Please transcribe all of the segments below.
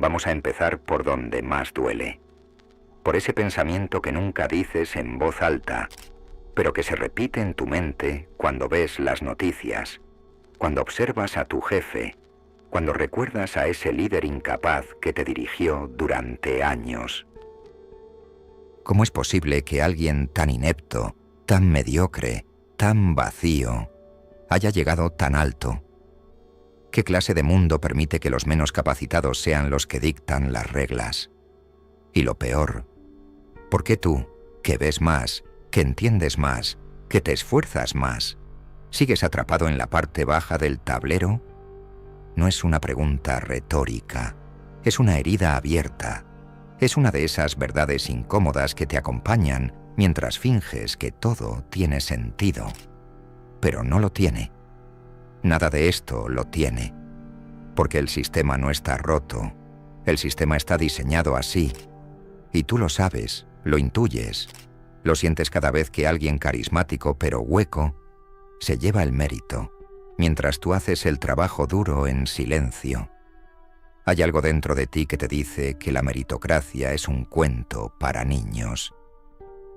Vamos a empezar por donde más duele. Por ese pensamiento que nunca dices en voz alta, pero que se repite en tu mente cuando ves las noticias, cuando observas a tu jefe, cuando recuerdas a ese líder incapaz que te dirigió durante años. ¿Cómo es posible que alguien tan inepto, tan mediocre, tan vacío, haya llegado tan alto? ¿Qué clase de mundo permite que los menos capacitados sean los que dictan las reglas? Y lo peor, ¿por qué tú, que ves más, que entiendes más, que te esfuerzas más, sigues atrapado en la parte baja del tablero? No es una pregunta retórica, es una herida abierta. Es una de esas verdades incómodas que te acompañan mientras finges que todo tiene sentido. Pero no lo tiene. Nada de esto lo tiene. Porque el sistema no está roto. El sistema está diseñado así. Y tú lo sabes, lo intuyes. Lo sientes cada vez que alguien carismático pero hueco se lleva el mérito, mientras tú haces el trabajo duro en silencio. Hay algo dentro de ti que te dice que la meritocracia es un cuento para niños,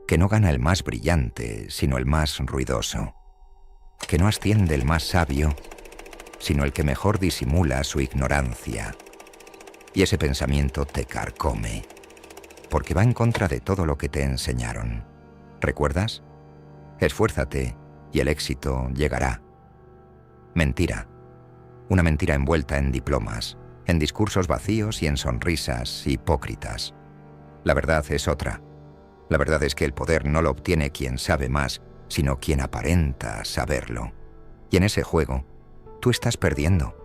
que no gana el más brillante, sino el más ruidoso, que no asciende el más sabio, sino el que mejor disimula su ignorancia. Y ese pensamiento te carcome, porque va en contra de todo lo que te enseñaron. ¿Recuerdas? Esfuérzate y el éxito llegará. Mentira. Una mentira envuelta en diplomas, en discursos vacíos y en sonrisas hipócritas. La verdad es otra. La verdad es que el poder no lo obtiene quien sabe más, sino quien aparenta saberlo. Y en ese juego, tú estás perdiendo.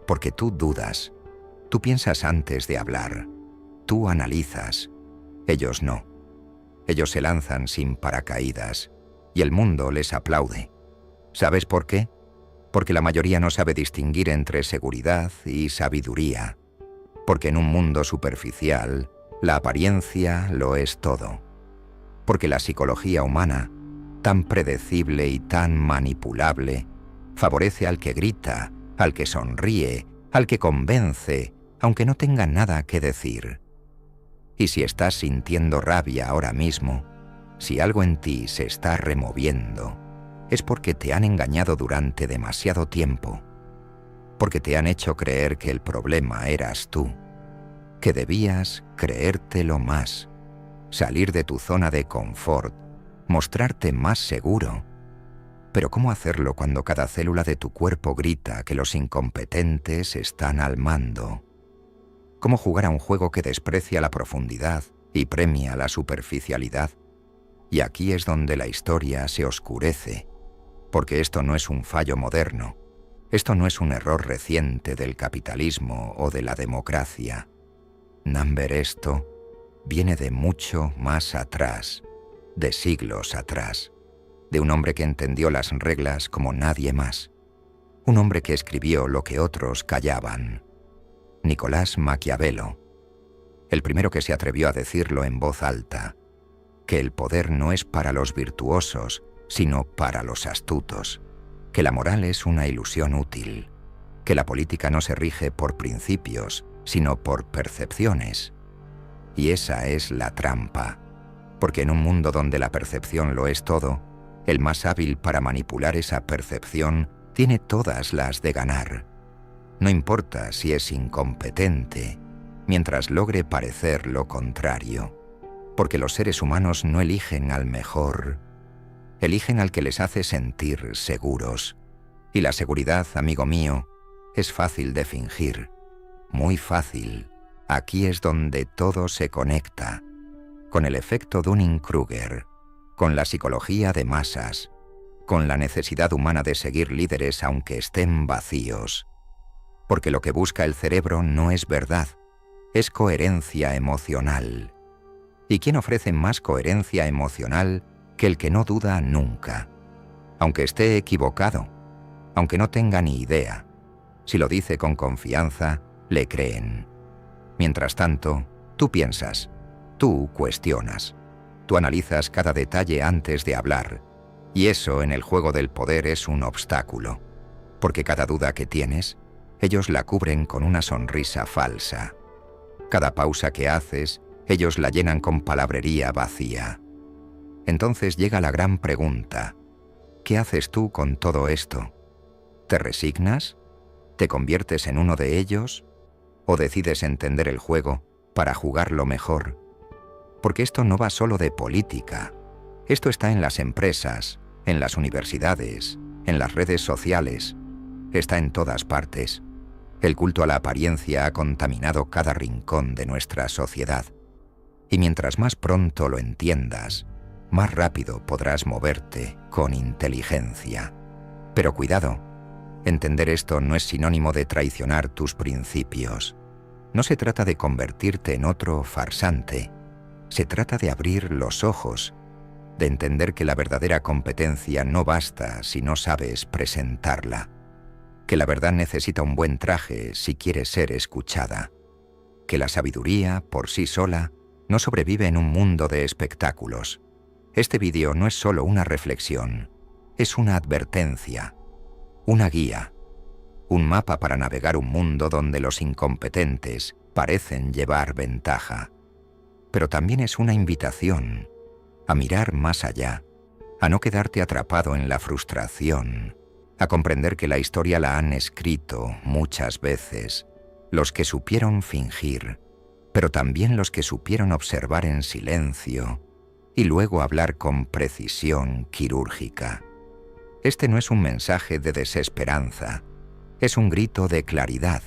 Porque tú dudas. Tú piensas antes de hablar. Tú analizas. Ellos no. Ellos se lanzan sin paracaídas. Y el mundo les aplaude. ¿Sabes por qué? Porque la mayoría no sabe distinguir entre seguridad y sabiduría. Porque en un mundo superficial, la apariencia lo es todo. Porque la psicología humana, tan predecible y tan manipulable, favorece al que grita, al que sonríe, al que convence, aunque no tenga nada que decir. Y si estás sintiendo rabia ahora mismo, si algo en ti se está removiendo, es porque te han engañado durante demasiado tiempo, porque te han hecho creer que el problema eras tú, que debías creértelo más, salir de tu zona de confort, mostrarte más seguro. Pero ¿cómo hacerlo cuando cada célula de tu cuerpo grita que los incompetentes están al mando? ¿Cómo jugar a un juego que desprecia la profundidad y premia la superficialidad? Y aquí es donde la historia se oscurece, porque esto no es un fallo moderno, esto no es un error reciente del capitalismo o de la democracia. Number, esto viene de mucho más atrás, de siglos atrás, de un hombre que entendió las reglas como nadie más, un hombre que escribió lo que otros callaban, Nicolás Maquiavelo, el primero que se atrevió a decirlo en voz alta, que el poder no es para los virtuosos, sino para los astutos, que la moral es una ilusión útil, que la política no se rige por principios, sino por percepciones. Y esa es la trampa, porque en un mundo donde la percepción lo es todo, el más hábil para manipular esa percepción tiene todas las de ganar. No importa si es incompetente, mientras logre parecer lo contrario, porque los seres humanos no eligen al mejor, eligen al que les hace sentir seguros. Y la seguridad, amigo mío, es fácil de fingir, muy fácil. Aquí es donde todo se conecta, con el efecto Dunning-Kruger, con la psicología de masas, con la necesidad humana de seguir líderes aunque estén vacíos. Porque lo que busca el cerebro no es verdad, es coherencia emocional. ¿Y quién ofrece más coherencia emocional que el que no duda nunca? Aunque esté equivocado, aunque no tenga ni idea, si lo dice con confianza, le creen. Mientras tanto, tú piensas, tú cuestionas, tú analizas cada detalle antes de hablar, y eso en el juego del poder es un obstáculo, porque cada duda que tienes, ellos la cubren con una sonrisa falsa. Cada pausa que haces, ellos la llenan con palabrería vacía. Entonces llega la gran pregunta: ¿qué haces tú con todo esto? ¿Te resignas? ¿Te conviertes en uno de ellos? ¿O decides entender el juego para jugarlo mejor? Porque esto no va solo de política. Esto está en las empresas, en las universidades, en las redes sociales. Está en todas partes. El culto a la apariencia ha contaminado cada rincón de nuestra sociedad. Y mientras más pronto lo entiendas, más rápido podrás moverte con inteligencia. Pero cuidado, entender esto no es sinónimo de traicionar tus principios. No se trata de convertirte en otro farsante. Se trata de abrir los ojos, de entender que la verdadera competencia no basta si no sabes presentarla, que la verdad necesita un buen traje si quiere ser escuchada, que la sabiduría, por sí sola, no sobrevive en un mundo de espectáculos. Este vídeo no es solo una reflexión, es una advertencia, una guía, un mapa para navegar un mundo donde los incompetentes parecen llevar ventaja. Pero también es una invitación a mirar más allá, a no quedarte atrapado en la frustración, a comprender que la historia la han escrito muchas veces los que supieron fingir, pero también los que supieron observar en silencio y luego hablar con precisión quirúrgica. Este no es un mensaje de desesperanza, es un grito de claridad,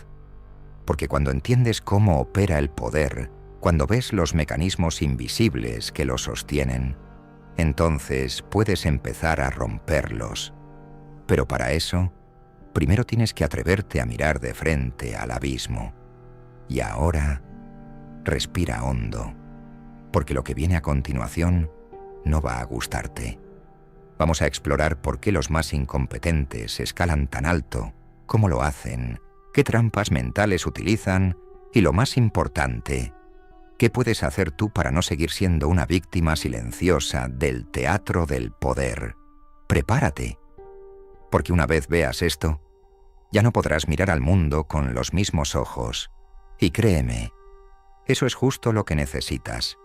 porque cuando entiendes cómo opera el poder, cuando ves los mecanismos invisibles que lo sostienen, entonces puedes empezar a romperlos. Pero para eso, primero tienes que atreverte a mirar de frente al abismo. Y ahora, respira hondo, porque lo que viene a continuación no va a gustarte. Vamos a explorar por qué los más incompetentes escalan tan alto, cómo lo hacen, qué trampas mentales utilizan y, lo más importante, ¿qué puedes hacer tú para no seguir siendo una víctima silenciosa del teatro del poder? Prepárate, porque una vez veas esto, ya no podrás mirar al mundo con los mismos ojos. Y créeme, eso es justo lo que necesitas.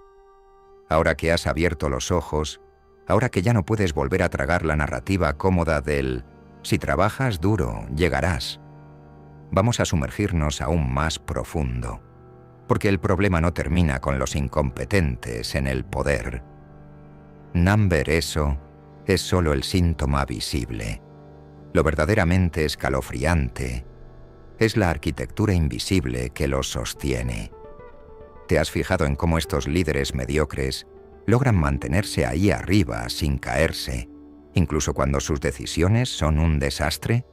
Ahora que has abierto los ojos, ahora que ya no puedes volver a tragar la narrativa cómoda del «si trabajas duro, llegarás», vamos a sumergirnos aún más profundo. Porque el problema no termina con los incompetentes en el poder. Number eso es solo el síntoma visible. Lo verdaderamente escalofriante es la arquitectura invisible que los sostiene. ¿Te has fijado en cómo estos líderes mediocres logran mantenerse ahí arriba sin caerse, incluso cuando sus decisiones son un desastre?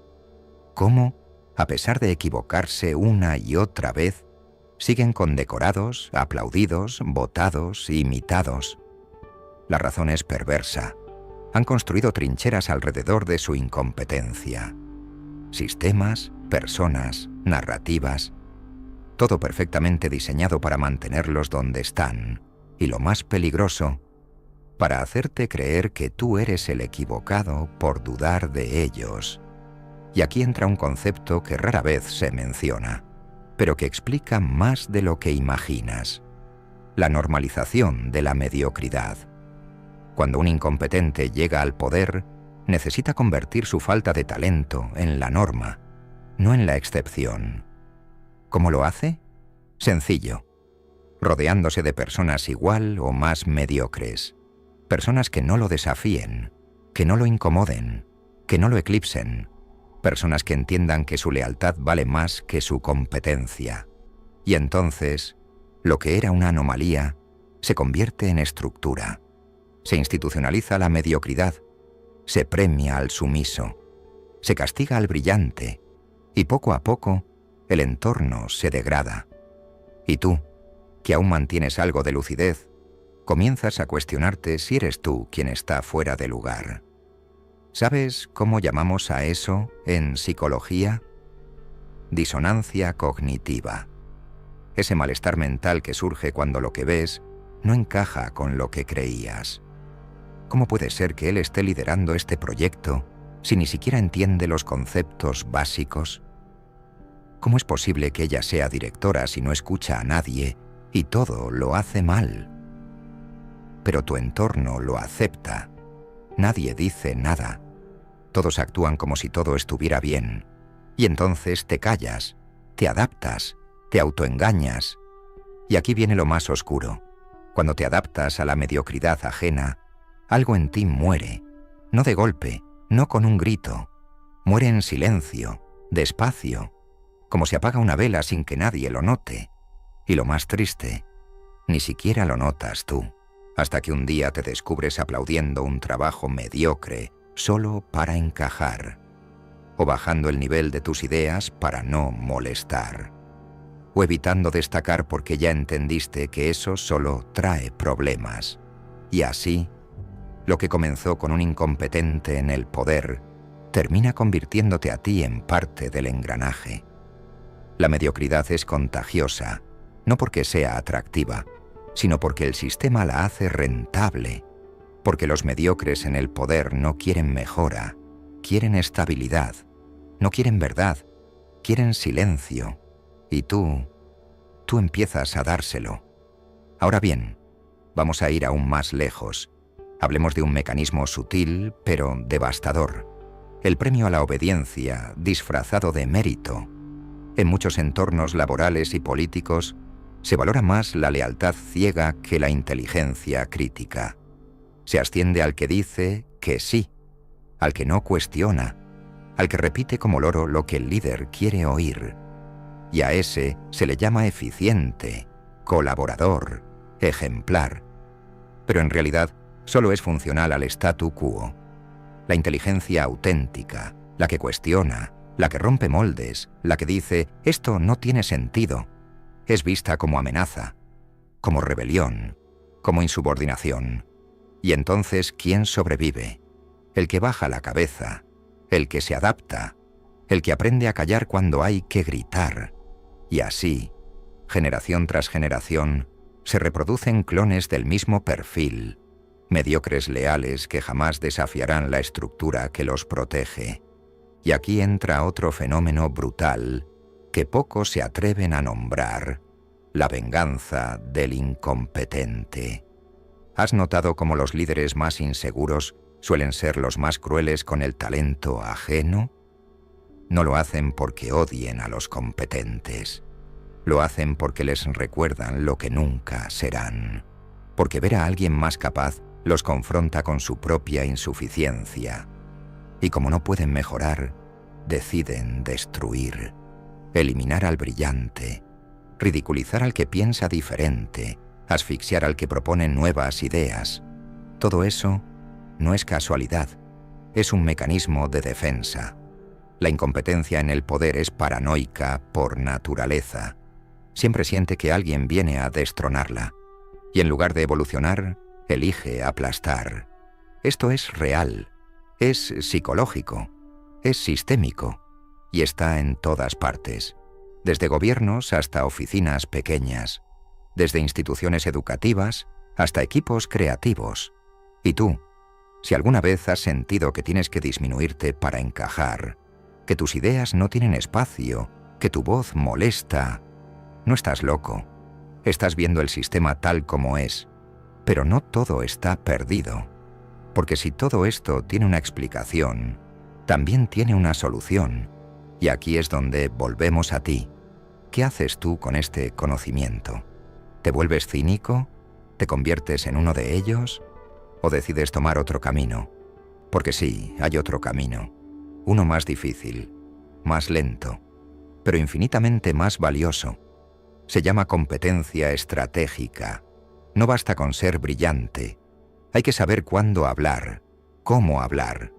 ¿Cómo, a pesar de equivocarse una y otra vez, siguen condecorados, aplaudidos, votados, imitados? La razón es perversa. Han construido trincheras alrededor de su incompetencia. Sistemas, personas, narrativas, todo perfectamente diseñado para mantenerlos donde están, y lo más peligroso, para hacerte creer que tú eres el equivocado por dudar de ellos. Y aquí entra un concepto que rara vez se menciona, pero que explica más de lo que imaginas: la normalización de la mediocridad. Cuando un incompetente llega al poder, necesita convertir su falta de talento en la norma, no en la excepción. ¿Cómo lo hace? Sencillo: rodeándose de personas igual o más mediocres, personas que no lo desafíen, que no lo incomoden, que no lo eclipsen, personas que entiendan que su lealtad vale más que su competencia. Y entonces, lo que era una anomalía se convierte en estructura. Se institucionaliza la mediocridad, se premia al sumiso, se castiga al brillante, y poco a poco el entorno se degrada. Y tú, que aún mantienes algo de lucidez, comienzas a cuestionarte si eres tú quien está fuera de lugar. ¿Sabes cómo llamamos a eso en psicología? Disonancia cognitiva. Ese malestar mental que surge cuando lo que ves no encaja con lo que creías. ¿Cómo puede ser que él esté liderando este proyecto si ni siquiera entiende los conceptos básicos? ¿Cómo es posible que ella sea directora si no escucha a nadie y todo lo hace mal? Pero tu entorno lo acepta. Nadie dice nada. Todos actúan como si todo estuviera bien. Y entonces te callas, te adaptas, te autoengañas. Y aquí viene lo más oscuro. Cuando te adaptas a la mediocridad ajena, algo en ti muere. No de golpe, no con un grito. Muere en silencio, despacio, como se apaga una vela sin que nadie lo note. Y lo más triste, ni siquiera lo notas tú, hasta que un día te descubres aplaudiendo un trabajo mediocre solo para encajar, o bajando el nivel de tus ideas para no molestar, o evitando destacar porque ya entendiste que eso solo trae problemas. Y así, lo que comenzó con un incompetente en el poder, termina convirtiéndote a ti en parte del engranaje. La mediocridad es contagiosa, no porque sea atractiva, sino porque el sistema la hace rentable, porque los mediocres en el poder no quieren mejora, quieren estabilidad, no quieren verdad, quieren silencio, y tú empiezas a dárselo. Ahora bien, vamos a ir aún más lejos. Hablemos de un mecanismo sutil, pero devastador. El premio a la obediencia, disfrazado de mérito. En muchos entornos laborales y políticos, se valora más la lealtad ciega que la inteligencia crítica. Se asciende al que dice que sí, al que no cuestiona, al que repite como loro lo que el líder quiere oír. Y a ese se le llama eficiente, colaborador, ejemplar. Pero en realidad solo es funcional al statu quo. La inteligencia auténtica, la que cuestiona, la que rompe moldes, la que dice «esto no tiene sentido», es vista como amenaza, como rebelión, como insubordinación. Y entonces, ¿quién sobrevive? El que baja la cabeza, el que se adapta, el que aprende a callar cuando hay que gritar. Y así, generación tras generación, se reproducen clones del mismo perfil, mediocres leales que jamás desafiarán la estructura que los protege. Y aquí entra otro fenómeno brutal que pocos se atreven a nombrar: la venganza del incompetente. ¿Has notado cómo los líderes más inseguros suelen ser los más crueles con el talento ajeno? No lo hacen porque odien a los competentes. Lo hacen porque les recuerdan lo que nunca serán. Porque ver a alguien más capaz los confronta con su propia insuficiencia. Y como no pueden mejorar, deciden destruir, eliminar al brillante, ridiculizar al que piensa diferente, asfixiar al que propone nuevas ideas. Todo eso no es casualidad, es un mecanismo de defensa. La incompetencia en el poder es paranoica por naturaleza. Siempre siente que alguien viene a destronarla, y en lugar de evolucionar, elige aplastar. Esto es real, es psicológico, es sistémico, y está en todas partes, desde gobiernos hasta oficinas pequeñas, desde instituciones educativas hasta equipos creativos. Y tú, si alguna vez has sentido que tienes que disminuirte para encajar, que tus ideas no tienen espacio, que tu voz molesta, no estás loco, estás viendo el sistema tal como es, pero no todo está perdido, porque si todo esto tiene una explicación, también tiene una solución, y aquí es donde volvemos a ti. ¿Qué haces tú con este conocimiento? ¿Te vuelves cínico? ¿Te conviertes en uno de ellos? ¿O decides tomar otro camino? Porque sí, hay otro camino, uno más difícil, más lento, pero infinitamente más valioso. Se llama competencia estratégica. No basta con ser brillante. Hay que saber cuándo hablar, cómo hablar,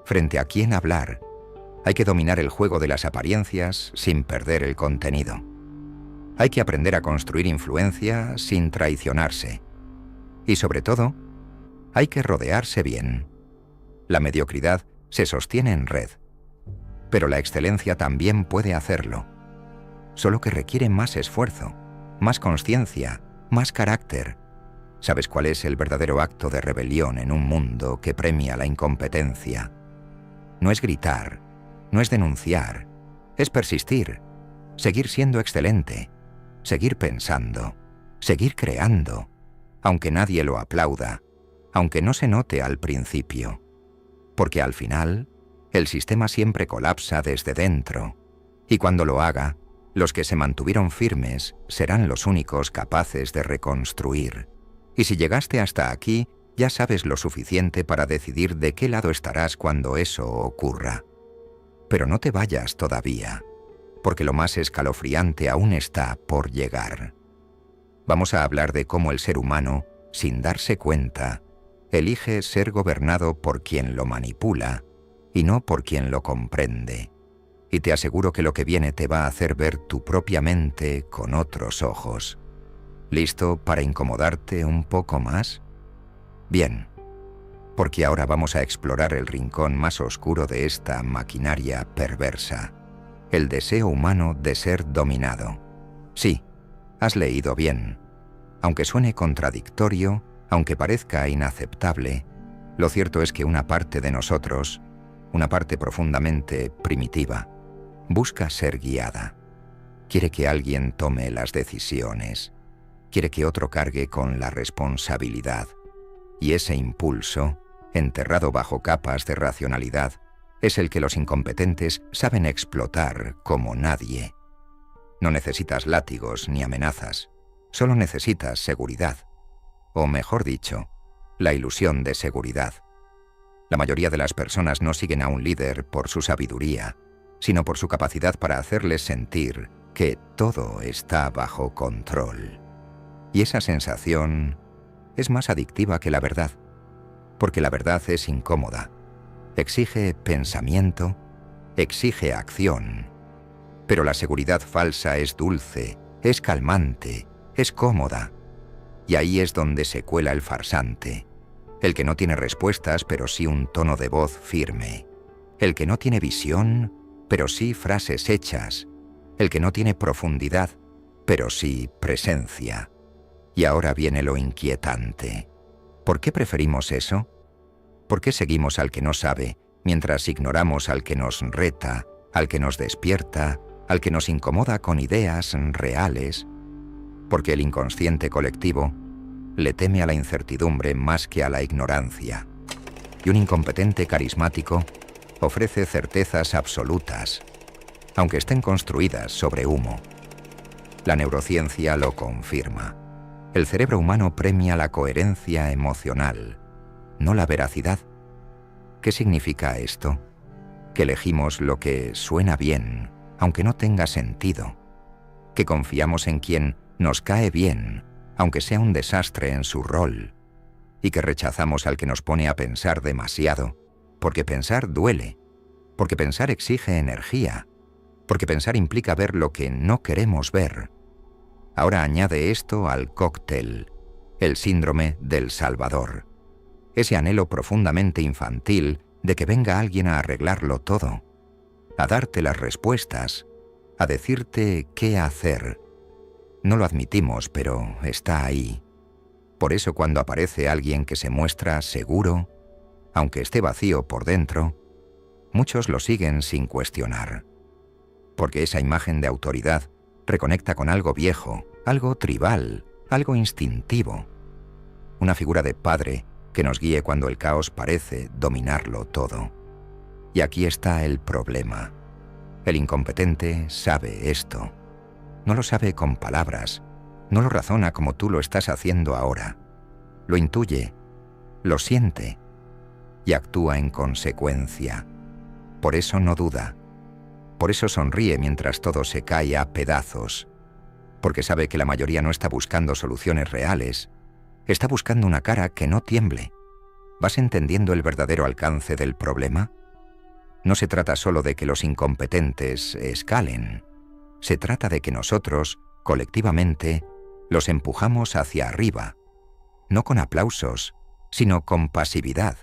frente a quién hablar. Hay que dominar el juego de las apariencias sin perder el contenido. Hay que aprender a construir influencia sin traicionarse. Y sobre todo, hay que rodearse bien. La mediocridad se sostiene en red, pero la excelencia también puede hacerlo. Solo que requiere más esfuerzo, más consciencia, más carácter. ¿Sabes cuál es el verdadero acto de rebelión en un mundo que premia la incompetencia? No es gritar, no es denunciar, es persistir, seguir siendo excelente, seguir pensando, seguir creando, aunque nadie lo aplauda, aunque no se note al principio, porque al final el sistema siempre colapsa desde dentro, y cuando lo haga, los que se mantuvieron firmes serán los únicos capaces de reconstruir. Y si llegaste hasta aquí, ya sabes lo suficiente para decidir de qué lado estarás cuando eso ocurra. Pero no te vayas todavía, porque lo más escalofriante aún está por llegar. Vamos a hablar de cómo el ser humano, sin darse cuenta, elige ser gobernado por quien lo manipula y no por quien lo comprende. Y te aseguro que lo que viene te va a hacer ver tu propia mente con otros ojos. ¿Listo para incomodarte un poco más? Bien, porque ahora vamos a explorar el rincón más oscuro de esta maquinaria perversa, el deseo humano de ser dominado. Sí, has leído bien. Aunque suene contradictorio, aunque parezca inaceptable, lo cierto es que una parte de nosotros, una parte profundamente primitiva, busca ser guiada. Quiere que alguien tome las decisiones. Quiere que otro cargue con la responsabilidad. Y ese impulso, enterrado bajo capas de racionalidad, es el que los incompetentes saben explotar como nadie. No necesitas látigos ni amenazas, solo necesitas seguridad. O mejor dicho, la ilusión de seguridad. La mayoría de las personas no siguen a un líder por su sabiduría, sino por su capacidad para hacerles sentir que todo está bajo control. Y esa sensación es más adictiva que la verdad, porque la verdad es incómoda, exige pensamiento, exige acción. Pero la seguridad falsa es dulce, es calmante, es cómoda. Y ahí es donde se cuela el farsante, el que no tiene respuestas pero sí un tono de voz firme, el que no tiene visión pero sí frases hechas, el que no tiene profundidad pero sí presencia. Y ahora viene lo inquietante. ¿Por qué preferimos eso? ¿Por qué seguimos al que no sabe, mientras ignoramos al que nos reta, al que nos despierta, al que nos incomoda con ideas reales? Porque el inconsciente colectivo le teme a la incertidumbre más que a la ignorancia. Y un incompetente carismático ofrece certezas absolutas, aunque estén construidas sobre humo. La neurociencia lo confirma. El cerebro humano premia la coherencia emocional, no la veracidad. ¿Qué significa esto? Que elegimos lo que suena bien, aunque no tenga sentido. Que confiamos en quien nos cae bien, aunque sea un desastre en su rol. Y que rechazamos al que nos pone a pensar demasiado, porque pensar duele, porque pensar exige energía, porque pensar implica ver lo que no queremos ver. Ahora añade esto al cóctel, el síndrome del Salvador. Ese anhelo profundamente infantil de que venga alguien a arreglarlo todo, a darte las respuestas, a decirte qué hacer. No lo admitimos, pero está ahí. Por eso cuando aparece alguien que se muestra seguro, aunque esté vacío por dentro, muchos lo siguen sin cuestionar. Porque esa imagen de autoridad reconecta con algo viejo, algo tribal, algo instintivo. Una figura de padre que nos guíe cuando el caos parece dominarlo todo. Y aquí está el problema. El incompetente sabe esto. No lo sabe con palabras, no lo razona como tú lo estás haciendo ahora. Lo intuye, lo siente y actúa en consecuencia. Por eso no duda. Por eso sonríe mientras todo se cae a pedazos. Porque sabe que la mayoría no está buscando soluciones reales. Está buscando una cara que no tiemble. ¿Vas entendiendo el verdadero alcance del problema? No se trata solo de que los incompetentes escalen. Se trata de que nosotros, colectivamente, los empujamos hacia arriba. No con aplausos, sino con pasividad.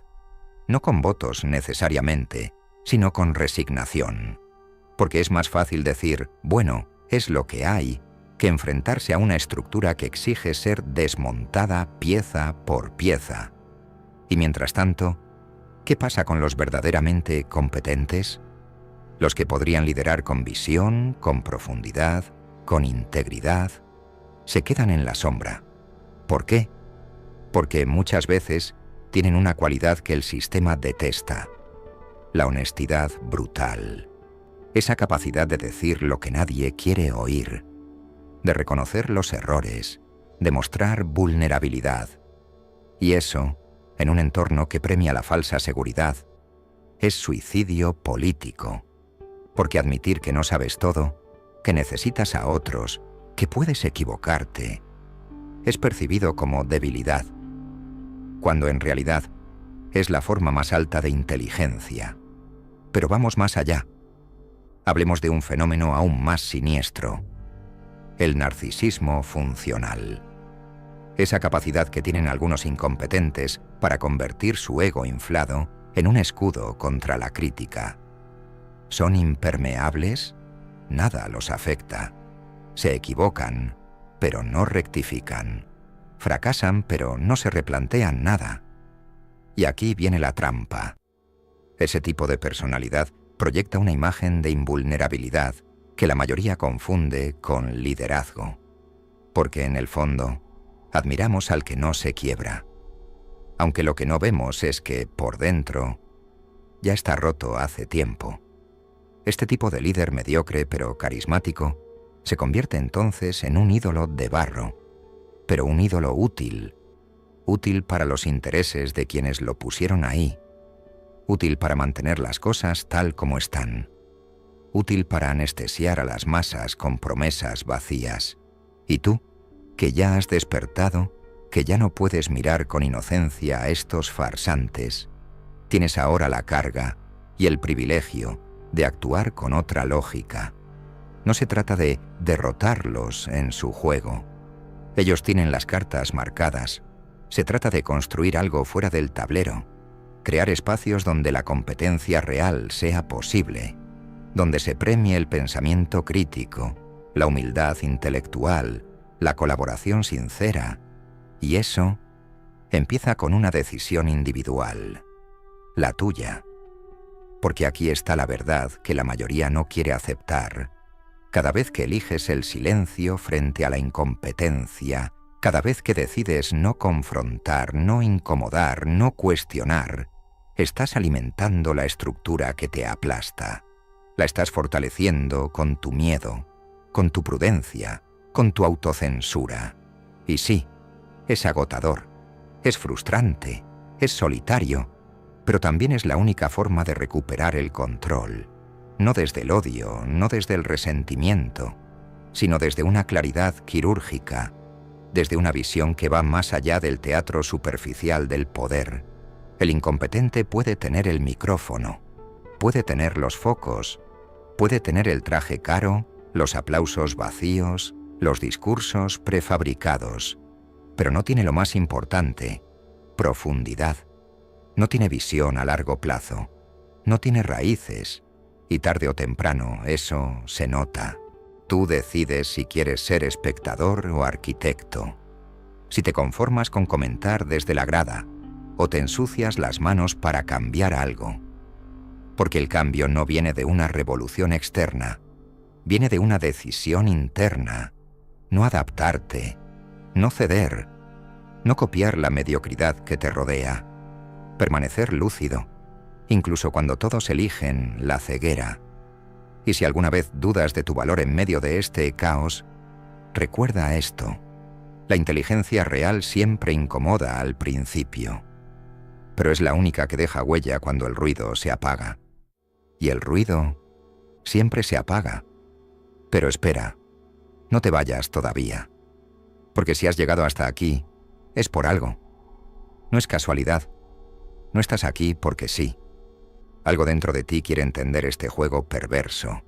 No con votos necesariamente, sino con resignación. Porque es más fácil decir, bueno, es lo que hay, que enfrentarse a una estructura que exige ser desmontada pieza por pieza. Y mientras tanto, ¿qué pasa con los verdaderamente competentes? Los que podrían liderar con visión, con profundidad, con integridad, se quedan en la sombra. ¿Por qué? Porque muchas veces tienen una cualidad que el sistema detesta: la honestidad brutal. Esa capacidad de decir lo que nadie quiere oír, de reconocer los errores, de mostrar vulnerabilidad. Y eso, en un entorno que premia la falsa seguridad, es suicidio político. Porque admitir que no sabes todo, que necesitas a otros, que puedes equivocarte, es percibido como debilidad, cuando en realidad es la forma más alta de inteligencia. Pero vamos más allá. Hablemos de un fenómeno aún más siniestro: el narcisismo funcional. Esa capacidad que tienen algunos incompetentes para convertir su ego inflado en un escudo contra la crítica. ¿Son impermeables? Nada los afecta. Se equivocan, pero no rectifican. Fracasan, pero no se replantean nada. Y aquí viene la trampa. Ese tipo de personalidad proyecta una imagen de invulnerabilidad que la mayoría confunde con liderazgo. Porque en el fondo, admiramos al que no se quiebra. Aunque lo que no vemos es que, por dentro, ya está roto hace tiempo. Este tipo de líder mediocre pero carismático se convierte entonces en un ídolo de barro, pero un ídolo útil, útil para los intereses de quienes lo pusieron ahí, útil para mantener las cosas tal como están, útil para anestesiar a las masas con promesas vacías. Y tú, que ya has despertado, que ya no puedes mirar con inocencia a estos farsantes, tienes ahora la carga y el privilegio de actuar con otra lógica. No se trata de derrotarlos en su juego. Ellos tienen las cartas marcadas. Se trata de construir algo fuera del tablero, crear espacios donde la competencia real sea posible, donde se premie el pensamiento crítico, la humildad intelectual, la colaboración sincera. Y eso empieza con una decisión individual, la tuya. Porque aquí está la verdad que la mayoría no quiere aceptar. Cada vez que eliges el silencio frente a la incompetencia, cada vez que decides no confrontar, no incomodar, no cuestionar, estás alimentando la estructura que te aplasta. La estás fortaleciendo con tu miedo, con tu prudencia, con tu autocensura. Y sí, es agotador, es frustrante, es solitario, pero también es la única forma de recuperar el control, no desde el odio, no desde el resentimiento, sino desde una claridad quirúrgica, desde una visión que va más allá del teatro superficial del poder. El incompetente puede tener el micrófono, puede tener los focos, puede tener el traje caro, los aplausos vacíos, los discursos prefabricados, pero no tiene lo más importante: profundidad. No tiene visión a largo plazo, no tiene raíces, y tarde o temprano eso se nota. Tú decides si quieres ser espectador o arquitecto, si te conformas con comentar desde la grada o te ensucias las manos para cambiar algo. Porque el cambio no viene de una revolución externa, viene de una decisión interna: no adaptarte, no ceder, no copiar la mediocridad que te rodea, permanecer lúcido, incluso cuando todos eligen la ceguera. Y si alguna vez dudas de tu valor en medio de este caos, recuerda esto: la inteligencia real siempre incomoda al principio, pero es la única que deja huella cuando el ruido se apaga. Y el ruido siempre se apaga. Pero espera, no te vayas todavía, porque si has llegado hasta aquí, es por algo. No es casualidad. No estás aquí porque sí. Algo dentro de ti quiere entender este juego perverso.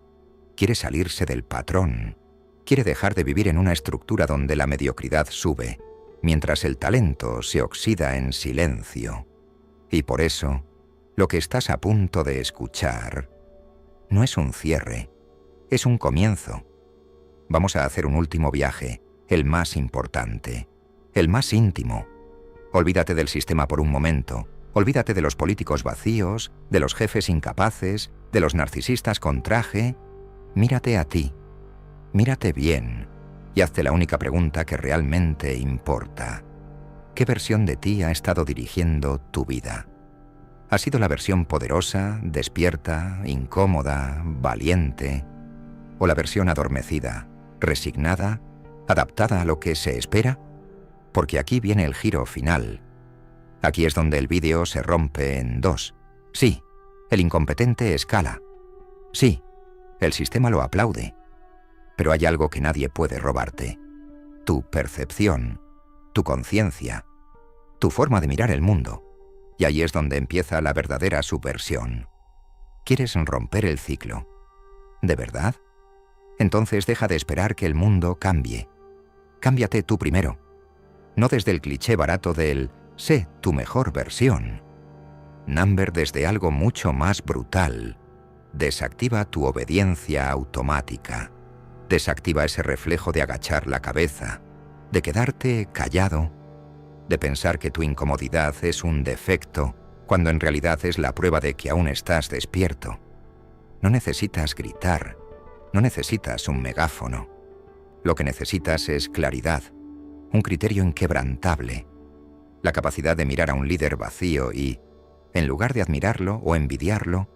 Quiere salirse del patrón. Quiere dejar de vivir en una estructura donde la mediocridad sube, mientras el talento se oxida en silencio. Y por eso, lo que estás a punto de escuchar no es un cierre, es un comienzo. Vamos a hacer un último viaje, el más importante, el más íntimo. Olvídate del sistema por un momento Olvídate de los políticos vacíos, de los jefes incapaces, de los narcisistas con traje. Mírate a ti. Mírate bien y hazte la única pregunta que realmente importa. ¿Qué versión de ti ha estado dirigiendo tu vida? ¿Ha sido la versión poderosa, despierta, incómoda, valiente? ¿O la versión adormecida, resignada, adaptada a lo que se espera? Porque aquí viene el giro final. Aquí es donde el vídeo se rompe en dos. Sí, el incompetente escala. Sí, el sistema lo aplaude. Pero hay algo que nadie puede robarte. Tu percepción, tu conciencia, tu forma de mirar el mundo. Y ahí es donde empieza la verdadera subversión. ¿Quieres romper el ciclo? ¿De verdad? Entonces deja de esperar que el mundo cambie. Cámbiate tú primero. No desde el cliché barato del sé tu mejor versión. Number desde algo mucho más brutal. Desactiva tu obediencia automática. Desactiva ese reflejo de agachar la cabeza, de quedarte callado, de pensar que tu incomodidad es un defecto, cuando en realidad es la prueba de que aún estás despierto. No necesitas gritar, no necesitas un megáfono. Lo que necesitas es claridad, un criterio inquebrantable, la capacidad de mirar a un líder vacío y, en lugar de admirarlo o envidiarlo,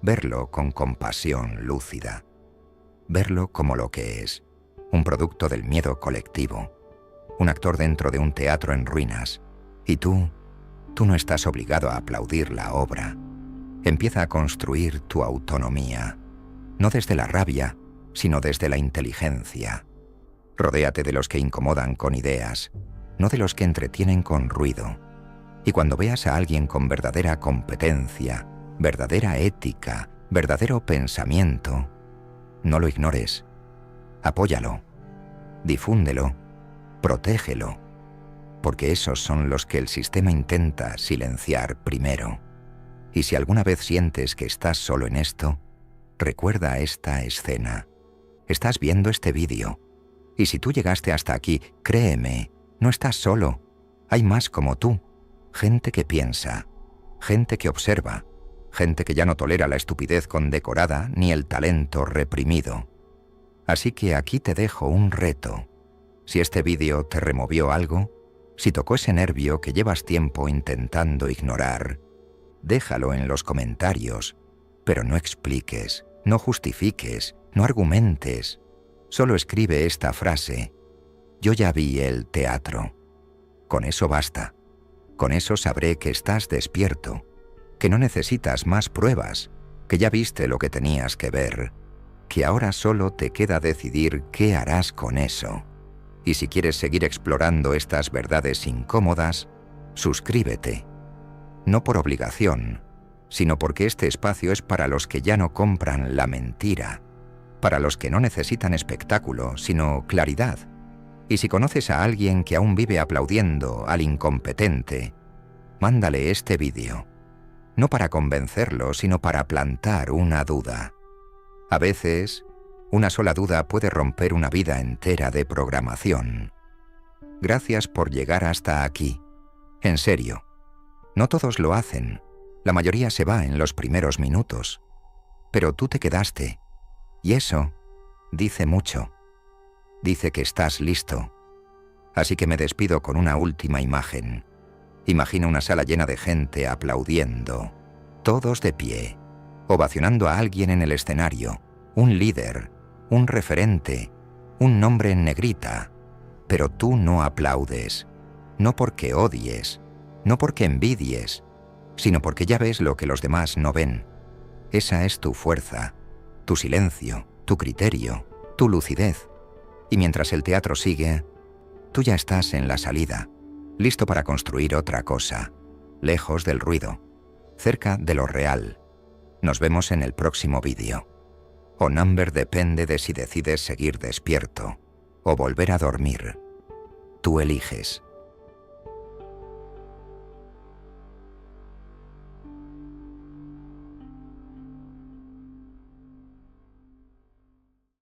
verlo con compasión lúcida. Verlo como lo que es, un producto del miedo colectivo, un actor dentro de un teatro en ruinas, y tú no estás obligado a aplaudir la obra. Empieza a construir tu autonomía, no desde la rabia, sino desde la inteligencia. Rodéate de los que incomodan con ideas, no de los que entretienen con ruido. Y cuando veas a alguien con verdadera competencia, verdadera ética, verdadero pensamiento, no lo ignores. Apóyalo, difúndelo, protégelo, porque esos son los que el sistema intenta silenciar primero. Y si alguna vez sientes que estás solo en esto, recuerda esta escena. Estás viendo este vídeo, y si tú llegaste hasta aquí, créeme, no estás solo. Hay más como tú, gente que piensa, gente que observa, gente que ya no tolera la estupidez condecorada ni el talento reprimido. Así que aquí te dejo un reto. Si este vídeo te removió algo, si tocó ese nervio que llevas tiempo intentando ignorar, déjalo en los comentarios, pero no expliques, no justifiques, no argumentes. Solo escribe esta frase: yo ya vi el teatro. Con eso basta. Con eso sabré que estás despierto, que no necesitas más pruebas, que ya viste lo que tenías que ver, que ahora solo te queda decidir qué harás con eso. Y si quieres seguir explorando estas verdades incómodas, suscríbete. No por obligación, sino porque este espacio es para los que ya no compran la mentira, para los que no necesitan espectáculo, sino claridad. Y si conoces a alguien que aún vive aplaudiendo al incompetente, mándale este vídeo. No para convencerlo, sino para plantar una duda. A veces, una sola duda puede romper una vida entera de programación. Gracias por llegar hasta aquí. En serio. No todos lo hacen. La mayoría se va en los primeros minutos. Pero tú te quedaste. Y eso dice mucho. Dice que estás listo. Así que me despido con una última imagen. Imagina una sala llena de gente aplaudiendo, todos de pie, ovacionando a alguien en el escenario, un líder, un referente, un nombre en negrita. Pero tú no aplaudes, no porque odies, no porque envidies, sino porque ya ves lo que los demás no ven. Esa es tu fuerza, tu silencio, tu criterio, tu lucidez. Y mientras el teatro sigue, tú ya estás en la salida, listo para construir otra cosa, lejos del ruido, cerca de lo real. Nos vemos en el próximo vídeo. O Number depende de si decides seguir despierto o volver a dormir. Tú eliges.